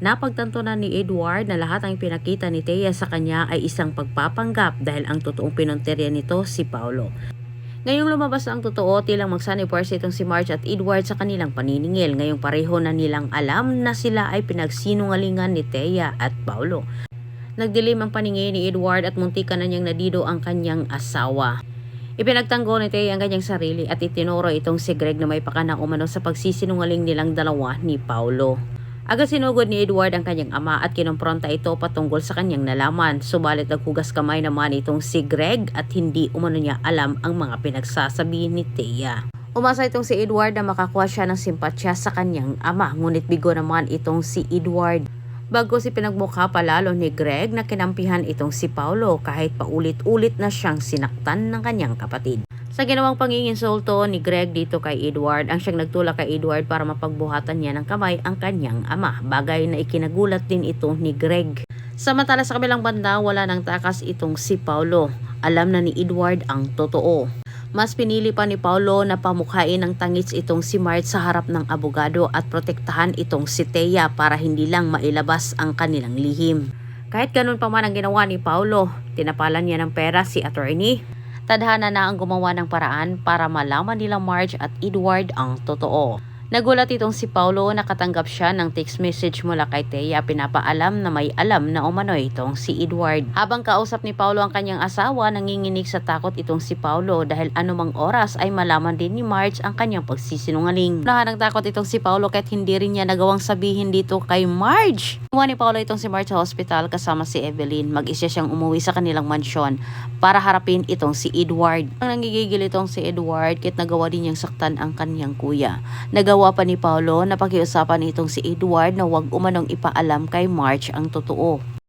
Napagtanto na ni Edward na lahat ang pinakita ni Thea sa kanya ay isang pagpapanggap dahil ang totoong pinuntirya nito si Paulo. Ngayong lumabas na ang totoo, tilang magsanipers itong si Marge at Edward sa kanilang paniningil. Ngayong pareho na nilang alam na sila ay pinagsinungalingan ni Thea at Paulo. Nagdilim ang paningin ni Edward at muntikan na niyang nadido ang kanyang asawa. Ipinagtanggol ni Thea ang kanyang sarili at itinuro itong si Greg na may pakana umano sa pagsisinungaling nilang dalawa ni Paulo. Agad sinugod ni Edward ang kanyang ama at kinompronta ito patungkol sa kanyang nalaman. Subalit naghugas kamay naman itong si Greg at hindi umano niya alam ang mga pinagsasabi ni Thea. Umasa itong si Edward na makakuha siya ng simpatsya sa kanyang ama, ngunit bigo naman itong si Edward. Bago si pinagmukha palalo ni Greg na kinampihan itong si Paulo kahit paulit-ulit na siyang sinaktan ng kanyang kapatid. Sa ginawang panginginsulto ni Greg dito kay Edward, ang siyang nagtulak kay Edward para mapagbuhatan niya ng kamay ang kanyang ama, bagay na ikinagulat din ito ni Greg. Samantala sa kabilang banda, wala nang takas itong si Paulo. Alam na ni Edward ang totoo. Mas pinili pa ni Paulo na pamukhain ng tangits itong si Marge sa harap ng abogado at protektahan itong si Thea para hindi lang mailabas ang kanilang lihim. Kahit ganun pa man ang ginawa ni Paulo, tinapalan niya ng pera si attorney. Tadhana na ang gumawa ng paraan para malaman nila Marge at Edward ang totoo. Nagulat itong si Paulo na katanggap siya ng text message mula kay Thea, pinapaalam na may alam na umano itong si Edward. Habang kausap ni Paulo ang kanyang asawa, nanginginig sa takot itong si Paulo dahil anumang oras ay malaman din ni Marge ang kanyang pagsisinungaling. Nahan ng takot itong si Paulo kahit hindi rin niya nagawang sabihin dito kay Marge. Iwan ni Paulo itong si Marge sa hospital kasama si Evelyn. Mag-isa siyang umuwi sa kanilang mansyon para harapin itong si Edward. Ang nangigigil itong si Edward kahit nagawa din niyang saktan ang kanyang kuya. Nagawa pa ni Paulo na pakiusapan itong si Edward na huwag umanong ipaalam kay Marge ang totoo.